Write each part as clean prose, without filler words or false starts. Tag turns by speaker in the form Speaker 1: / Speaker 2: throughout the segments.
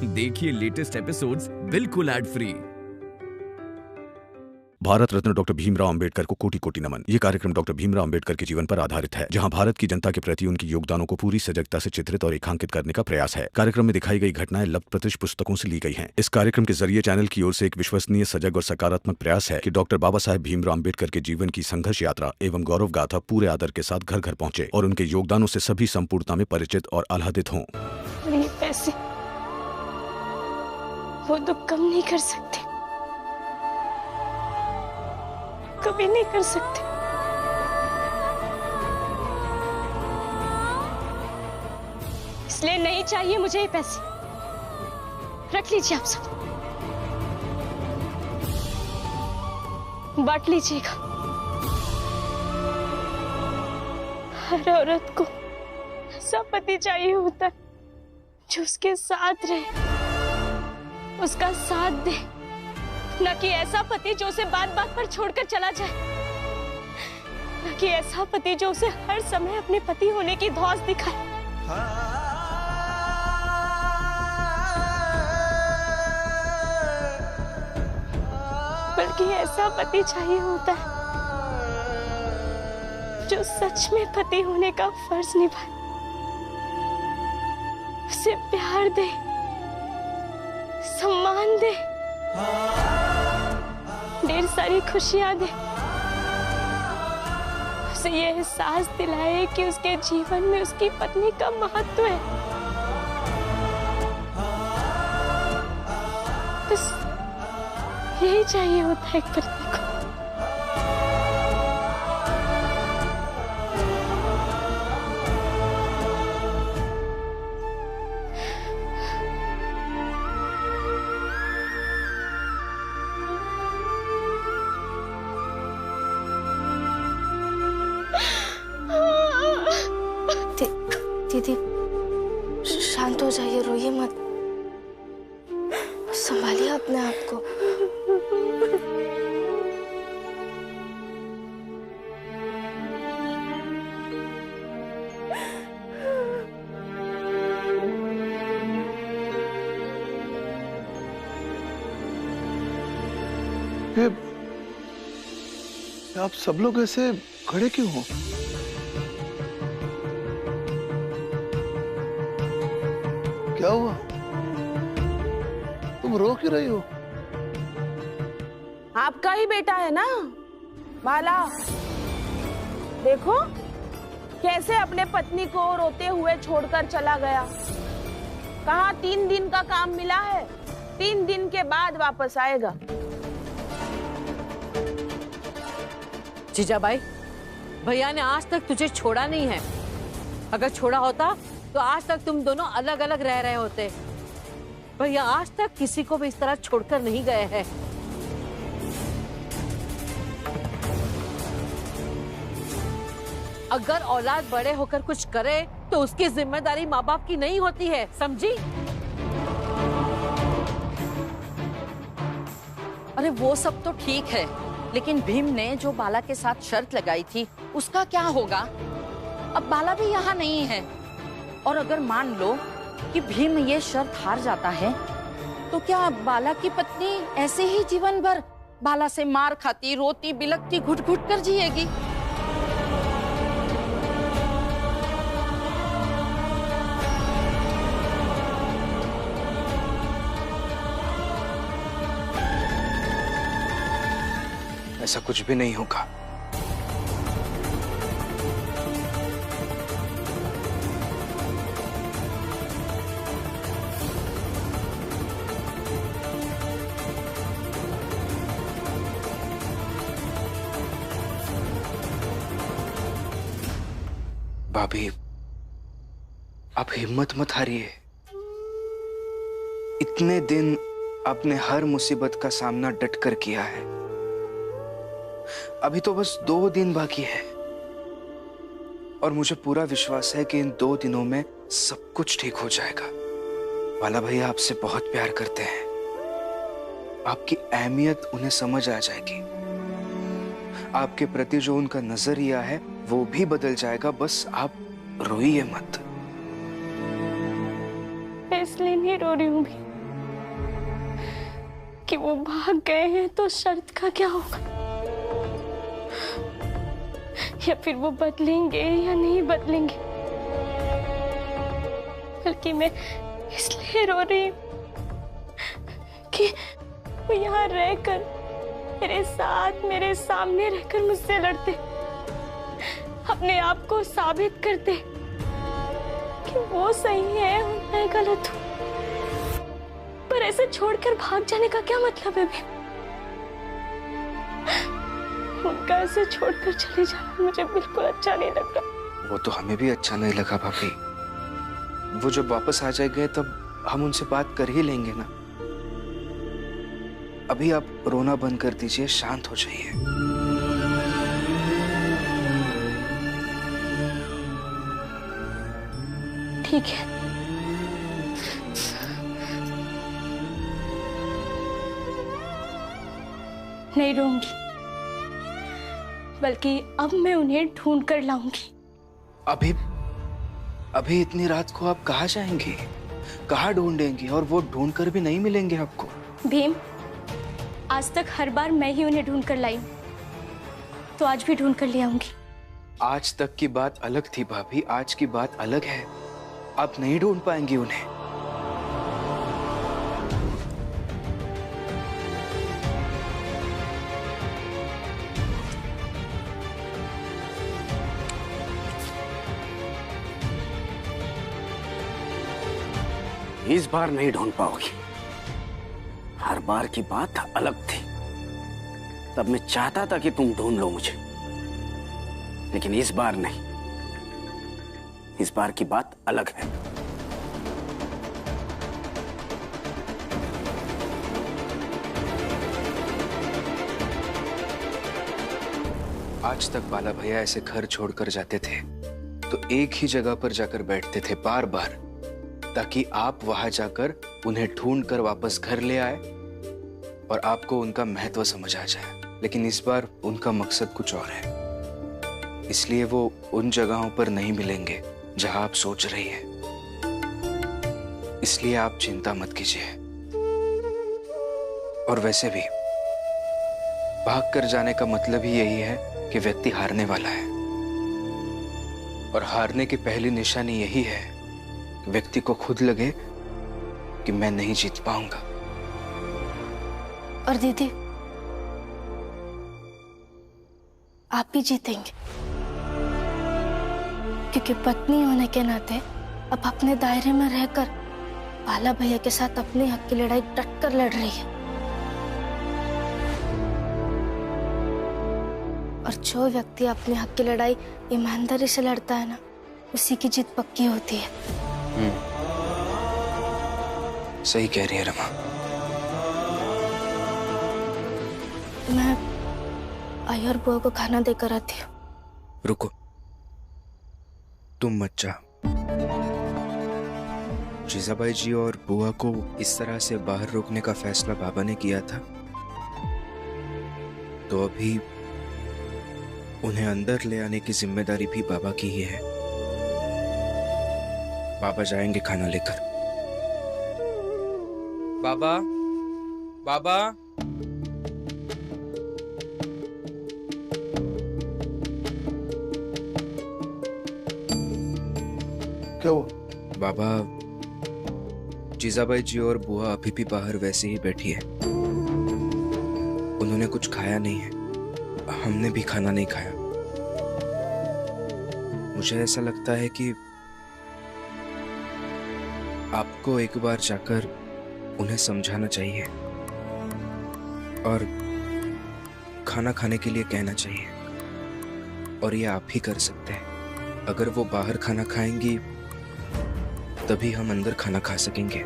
Speaker 1: देखिए latest episodes बिल्कुल ad free.
Speaker 2: Bharat Ratna doctor Bhimrao Ambedkar को कोटि कोटि नमन। ये कार्यक्रम डॉक्टर भीमराव अंबेडकर के जीवन पर आधारित है, जहां भारत की जनता के प्रति उनके योगदानों को पूरी सजगता से चित्रित और रेखांकित करने का प्रयास है। कार्यक्रम में दिखाई गई घटनाएं लब्ध पुस्तकों से ली गई हैं। इस कार्यक्रम के जरिए चैनल की ओर से एक विश्वसनीय, सजग और सकारात्मक प्रयास है कि डॉक्टर बाबा साहेब भीमराव अंबेडकर के जीवन की संघर्ष यात्रा एवं गौरव गाथा पूरे आदर के साथ घर घर पहुंचे और उनके योगदानों से सभी संपूर्णता में परिचित और आह्लादित हों।
Speaker 3: पैसे वो तो कम नहीं कर सकते, कभी नहीं कर सकते। इसलिए नहीं चाहिए मुझे ये पैसे। रख लीजिए आप सब, बांट लीजिएगा। हर औरत को ऐसा पति चाहिए होता है जो उसके साथ रहे, उसका साथ दे, न कि ऐसा पति जो उसे बात बात पर छोड़कर चला जाए, न कि ऐसा पति जो उसे हर समय अपने पति होने की धौंस दिखाए। बल्कि ऐसा पति चाहिए होता है जो सच में पति होने का फर्ज निभाए, उसे प्यार दे, सम्मान दे, ढेर सारी खुशियां दे, उसे ये एहसास दिलाए कि उसके जीवन में उसकी पत्नी का महत्व है। बस यही चाहिए होता है एक पत्नी को।
Speaker 4: दीदी शांत हो जाइए, रोइए मत, संभालिए अपने आप को।
Speaker 5: आप सब लोग ऐसे खड़े क्यों हो? क्या हुआ? तुम रो क्यों रही हो?
Speaker 6: आपका ही बेटा है ना बाला, देखो कैसे अपने पत्नी को रोते हुए छोड़कर चला गया। कहा 3 दिन का काम मिला है, 3 दिन के बाद वापस आएगा।
Speaker 7: जीजाबाई, भैया ने आज तक तुझे छोड़ा नहीं है। अगर छोड़ा होता तो आज तक तुम दोनों अलग अलग रह रहे होते। भैया आज तक किसी को भी इस तरह छोड़कर नहीं गए हैं। अगर औलाद बड़े होकर कुछ करे तो उसकी जिम्मेदारी माँ बाप की नहीं होती है, समझी?
Speaker 8: अरे वो सब तो ठीक है, लेकिन भीम ने जो बाला के साथ शर्त लगाई थी उसका क्या होगा? अब बाला भी यहाँ नहीं है, और अगर मान लो कि भीम ये शर्त हार जाता है तो क्या बाला की पत्नी ऐसे ही जीवन भर बाला से मार खाती, रोती, बिलखती, घुट घुट कर जिएगी?
Speaker 5: ऐसा कुछ भी नहीं होगा। भाभी, आप हिम्मत मत हारिए। इतने दिन आपने हर मुसीबत का सामना डटकर किया है। अभी तो बस 2 दिन बाकी है और मुझे पूरा विश्वास है कि इन 2 दिनों में सब कुछ ठीक हो जाएगा। बाला भैया आपसे बहुत प्यार करते हैं, आपकी अहमियत उन्हें समझ आ जाएगी। आपके प्रति जो उनका नजरिया है वो भी बदल जाएगा। बस आप रोइए मत।
Speaker 3: मैं इसलिए नहीं रो रही हूँ भी कि वो भाग गए हैं तो शर्त का क्या होगा, या फिर वो बदलेंगे या नहीं बदलेंगे, बल्कि मैं इसलिए रो रही हूँ कि वो यहाँ रहकर मेरे साथ, मेरे सामने रहकर मुझसे लड़ते, अपने आप को साबित करते कि वो सही है और मैं गलत हूँ। पर ऐसे छोड़कर भाग जाने का क्या मतलब है भी? उनका ऐसे छोड़कर चले जाना मुझे बिल्कुल अच्छा नहीं लग रहा।
Speaker 5: वो तो हमें भी अच्छा नहीं लगा भाभी। वो जब वापस आ जाएंगे तब हम उनसे बात कर ही लेंगे ना। अभी आप रोना बंद कर दीजिए, शांत हो जाइए।
Speaker 3: ठीक है, नहीं रोऊंगी, बल्कि अब मैं उन्हें ढूंढ कर लाऊंगी।
Speaker 5: अभी इतनी रात को आप कहाँ जाएंगी, कहाँ ढूंढेंगी? और वो ढूंढ कर भी नहीं मिलेंगे आपको।
Speaker 3: भीम, आज तक हर बार मैं ही उन्हें ढूंढ कर लाई हूं, तो आज भी ढूंढ कर ले आऊंगी।
Speaker 5: आज तक की बात अलग थी भाभी, आज की बात अलग है। आप नहीं ढूंढ पाएंगी उन्हें।
Speaker 9: इस बार नहीं ढूंढ पाओगी। हर बार की बात अलग थी। तब मैं चाहता था कि तुम ढूंढ लो मुझे, लेकिन इस बार नहीं। इस बार की बात अलग है।
Speaker 5: आज तक बाला भैया ऐसे घर छोड़कर जाते थे तो एक ही जगह पर जाकर बैठते थे बार बार, ताकि आप वहां जाकर उन्हें ढूंढ कर वापस घर ले आए और आपको उनका महत्व समझ आ जाए। लेकिन इस बार उनका मकसद कुछ और है, इसलिए वो उन जगहों पर नहीं मिलेंगे जहां आप सोच रही है। इसलिए आप चिंता मत कीजिए। और वैसे भी भाग कर जाने का मतलब ही यही है कि व्यक्ति हारने वाला है, और हारने की पहली निशानी यही है कि व्यक्ति को खुद लगे कि मैं नहीं जीत पाऊंगा।
Speaker 4: और दीदी, आप भी जीतेंगे, क्योंकि पत्नी होने के नाते अब अपने दायरे में रहकर बाला भैया के साथ अपने हक की लड़ाई डट कर लड़ रही है। और जो व्यक्ति अपने हक की लड़ाई ईमानदारी से लड़ता है ना, उसी की जीत पक्की होती है।
Speaker 5: सही कह रही है रमा।
Speaker 4: मैं आई और बुआ को खाना देकर आती हूँ।
Speaker 5: रुको, तुम मत जा। जीजाबाई जी और बुआ को इस तरह से बाहर रोकने का फैसला बाबा ने किया था, तो अभी उन्हें अंदर ले आने की जिम्मेदारी भी बाबा की ही है। बाबा जाएंगे खाना लेकर। बाबा, बाबा,
Speaker 10: क्या हुआ?
Speaker 5: बाबा, जीजाबाई जी और बुआ अभी भी बाहर वैसे ही बैठी है। उन्होंने कुछ खाया नहीं है, हमने भी खाना नहीं खाया। मुझे ऐसा लगता है कि आपको एक बार जाकर उन्हें समझाना चाहिए और खाना खाने के लिए कहना चाहिए, और ये आप ही कर सकते हैं। अगर वो बाहर खाना खाएंगी तभी हम अंदर खाना खा सकेंगे।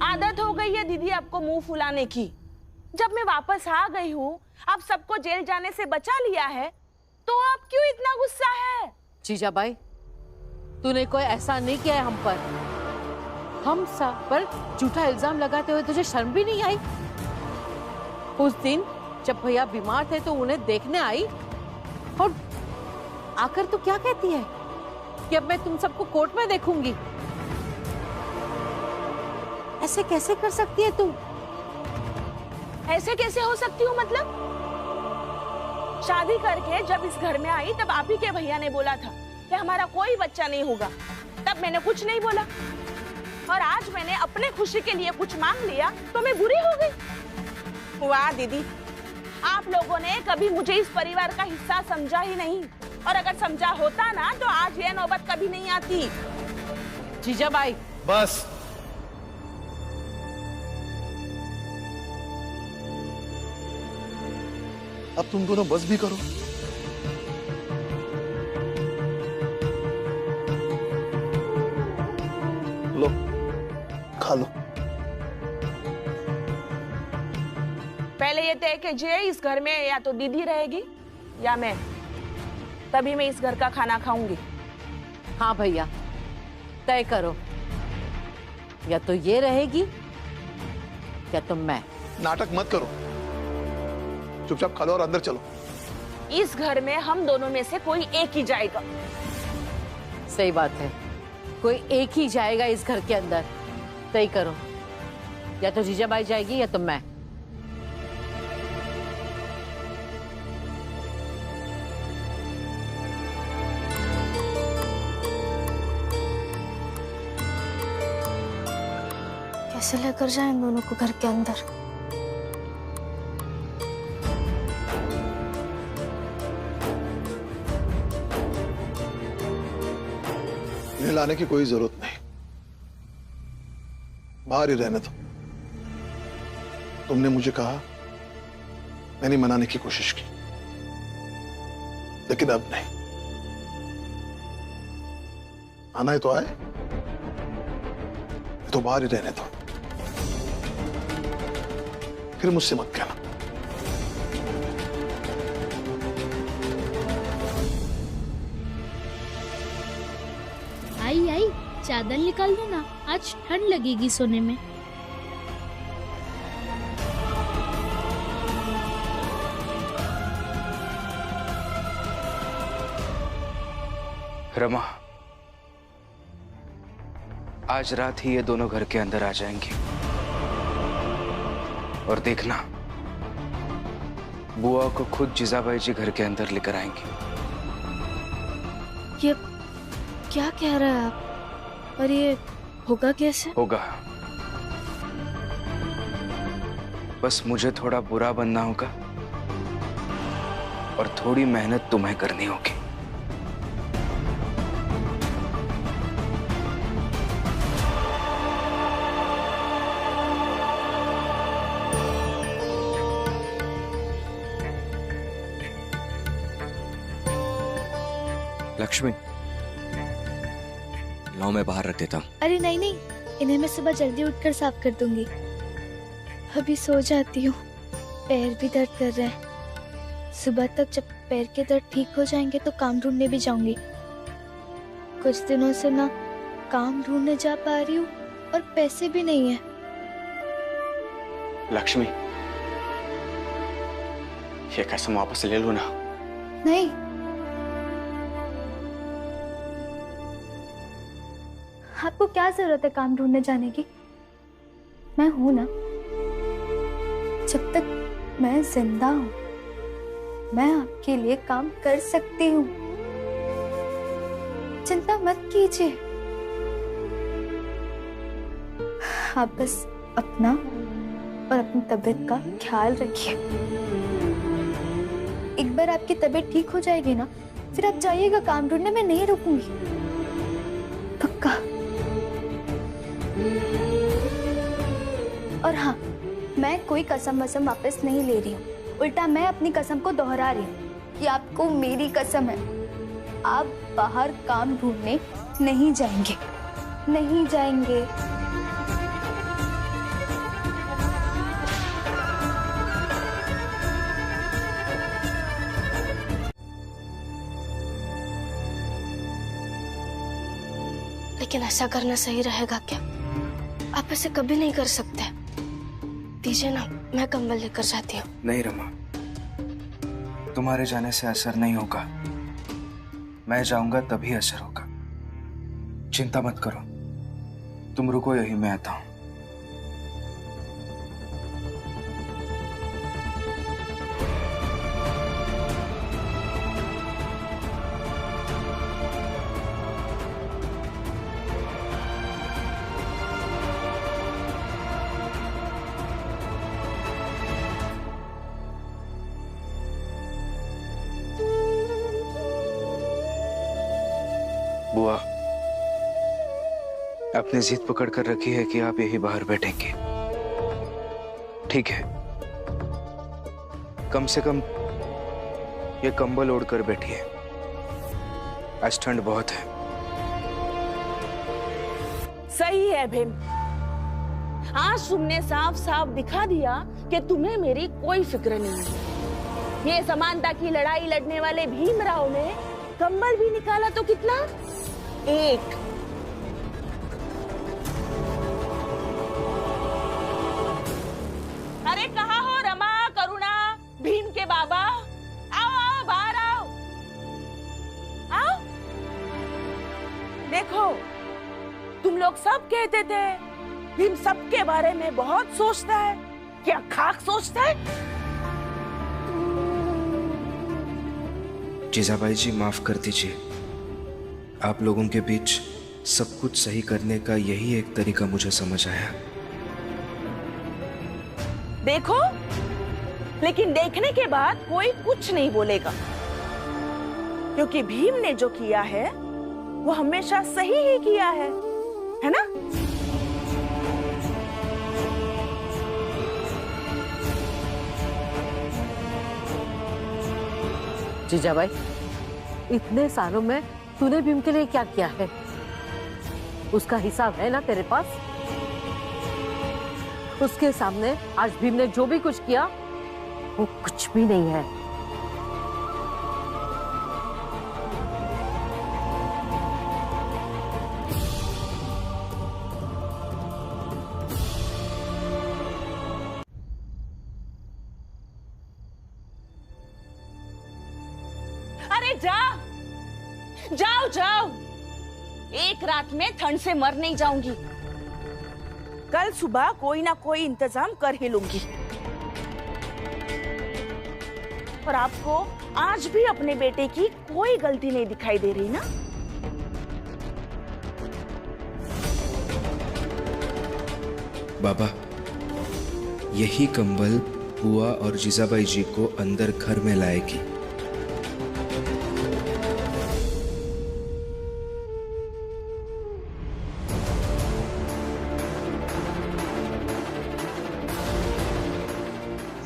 Speaker 6: आदत हो गई है दीदी आपको मुंह फुलाने की। जब मैं वापस आ गई हूँ, आप सबको जेल जाने से बचा लिया है, तो आप क्यों इतना गुस्सा है?
Speaker 7: जीजाबाई, तूने कोई ऐसा नहीं किया है हम पर। हम सब पर झूठा इल्जाम लगाते हुए तुझे शर्म भी नहीं आई? उस दिन जब भैया बीमार थे तो उन्हें देखने आई और आकर तू क्या कहती है कि अब मैं तुम सबको कोर्ट में देखूंगी? ऐसे कैसे कर सकती है तू?
Speaker 6: ऐसे कैसे हो सकती हूँ मतलब? शादी करके जब इस घर में आई तब आप ही के भैया ने बोला था कि हमारा कोई बच्चा नहीं होगा, तब मैंने कुछ नहीं बोला। और आज मैंने अपने खुशी के लिए कुछ मांग लिया तो मैं बुरी हो गई। वाह दीदी, आप लोगों ने कभी मुझे इस परिवार का हिस्सा समझा ही नहीं, और अगर समझा होता ना तो आज ये नौबत कभी नहीं आती।
Speaker 7: जीजाबाई
Speaker 10: बस, अब तुम दोनों बस भी करो। लो, खा लो।
Speaker 6: पहले ये तय कीजिए, इस घर में या तो दीदी रहेगी या मैं, तभी मैं इस घर का खाना खाऊंगी।
Speaker 7: हाँ भैया, तय करो, या तो ये रहेगी या तो मैं।
Speaker 10: नाटक मत करो, चुपचाप खा लो और अंदर चलो।
Speaker 6: इस घर में हम दोनों में से कोई एक ही जाएगा।
Speaker 7: सही बात है, कोई एक ही जाएगा इस घर के अंदर। तय करो, या तो जीजाबाई जाएगी या तो मैं।
Speaker 4: कैसे लेकर जाएं इन दोनों को घर के अंदर?
Speaker 10: इन्हें लाने की कोई जरूरत नहीं, बाहर ही रहने दो। तुमने मुझे कहा, मैंने मनाने की कोशिश की, लेकिन अब नहीं। आना है तो आए, तो बाहर ही रहने दो। फिर मुझसे मत कहना।
Speaker 11: आई आई, चादर निकाल दो ना, आज ठंड लगेगी सोने में।
Speaker 5: रमा, आज रात ही ये दोनों घर के अंदर आ जाएंगी, और देखना, बुआ को खुद जीजाबाई जी घर के अंदर लेकर आएंगी।
Speaker 4: ये क्या कह रहे हैं आप? और ये होगा कैसे?
Speaker 5: होगा, बस मुझे थोड़ा बुरा बनना होगा और थोड़ी मेहनत तुम्हें करनी होगी।
Speaker 1: लक्ष्मी, लाओ मैं बाहर रख देता हूँ।
Speaker 11: अरे नहीं नहीं, इन्हें मैं सुबह जल्दी उठकर साफ कर दूंगी। अभी सो जाती हूँ, पैर भी दर्द कर रहे हैं। सुबह तक जब पैर के दर्द ठीक हो जाएंगे तो काम ढूंढने भी जाऊंगी। कुछ दिनों से ना काम ढूंढने जा पा रही हूँ और पैसे भी नहीं है।
Speaker 9: लक्ष्मी, ये कसम वापस ले लो ना।
Speaker 11: नहीं, आपको क्या जरूरत है काम ढूंढने जाने की? मैं हूं ना। जब तक मैं जिंदा हूं, मैं आपके लिए काम कर सकती हूँ। चिंता मत कीजिए, आप बस अपना और अपनी तबीयत का ख्याल रखिए। एक बार आपकी तबीयत ठीक हो जाएगी ना, फिर आप जाइएगा काम ढूंढने, मैं नहीं रुकूंगी, पक्का। और हाँ, मैं कोई कसम वसम वापस नहीं ले रही हूँ, उल्टा मैं अपनी कसम को दोहरा रही हूँ कि आपको मेरी कसम है, आप बाहर काम ढूंढने नहीं जाएंगे, नहीं जाएंगे।
Speaker 4: लेकिन ऐसा करना सही रहेगा क्या? आप ऐसे कभी नहीं कर सकते। दीजिए ना, मैं कंबल लेकर जाती हूँ।
Speaker 5: नहीं रमा, तुम्हारे जाने से असर नहीं होगा। मैं जाऊंगा तभी असर होगा। चिंता मत करो, तुम रुको यही, मैं आता हूं। बुआ, आपने जिद पकड़ कर रखी है कि आप यही बाहर बैठेंगे। ठीक है, कम से कम ये कंबल ओढ़कर बैठिए, आज ठंड बहुत है।
Speaker 6: सही है भीम, आज तुमने साफ साफ दिखा दिया कि तुम्हें मेरी कोई फिक्र नहीं है। ये समानता की लड़ाई लड़ने वाले भीमराव ने कंबल भी निकाला तो कितना? एक। अरे कहाँ हो रमा, करुणा, भीम के बाबा? आओ आओ, बाहर आओ। आओ। देखो, तुम लोग सब कहते थे भीम सबके बारे में बहुत सोचता है। क्या खाक सोचता है?
Speaker 5: जीजाबाई जी, माफ कर दीजिए। आप लोगों के बीच सब कुछ सही करने का यही एक तरीका मुझे समझ आया।
Speaker 6: देखो, लेकिन देखने के बाद कोई कुछ नहीं बोलेगा, क्योंकि भीम ने जो किया है वो हमेशा सही ही किया है ना?
Speaker 7: जीजाबाई, इतने सालों में तूने भीम के लिए क्या किया है? उसका हिसाब है ना तेरे पास? उसके सामने आज भीम ने जो भी कुछ किया वो कुछ भी नहीं है।
Speaker 6: अरे जाओ जाओ, एक रात में ठंड से मर नहीं जाऊंगी। कल सुबह कोई ना कोई इंतजाम कर ही लूंगी। और आपको आज भी अपने बेटे की कोई गलती नहीं दिखाई दे रही ना?
Speaker 5: बाबा, यही कंबल बुआ और जीजाबाई जी को अंदर घर में लाएगी।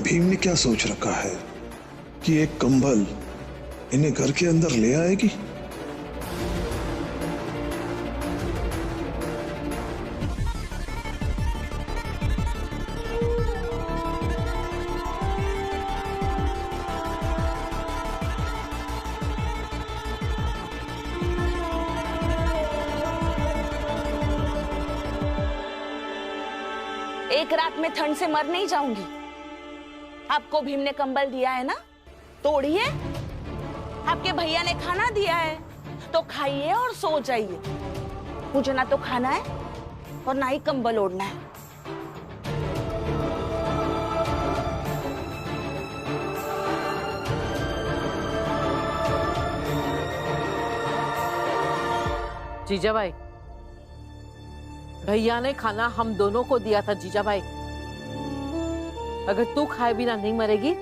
Speaker 10: भीम ने क्या सोच रखा है कि एक कंबल इन्हें घर के अंदर ले आएगी?
Speaker 6: एक रात में ठंड से मर नहीं जाऊंगी। आपको भीम ने कंबल दिया है ना, तोड़िए। आपके भैया ने खाना दिया है तो खाइए और सो जाइए। मुझे ना तो खाना है और ना ही कंबल ओढ़ना है।
Speaker 7: जीजाबाई, भैया ने खाना हम दोनों को दिया था। जीजाबाई, अगर तू खाए बिना नहीं मरेगी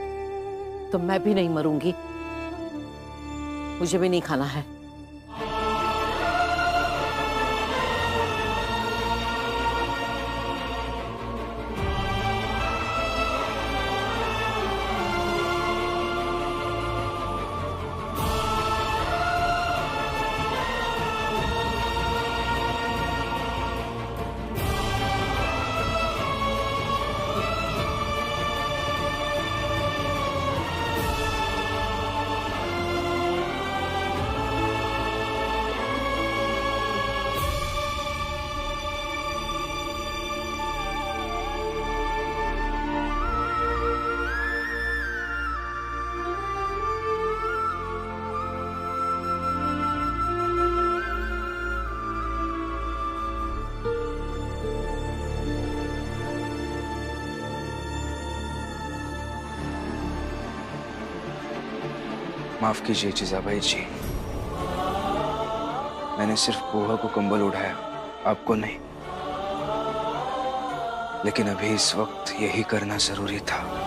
Speaker 7: तो मैं भी नहीं मरूंगी। मुझे भी नहीं खाना है।
Speaker 5: माफ कीजिए जिजाबाई जी, मैंने सिर्फ बुआ को कंबल उड़ाया, आपको नहीं। लेकिन अभी इस वक्त यही करना जरूरी था।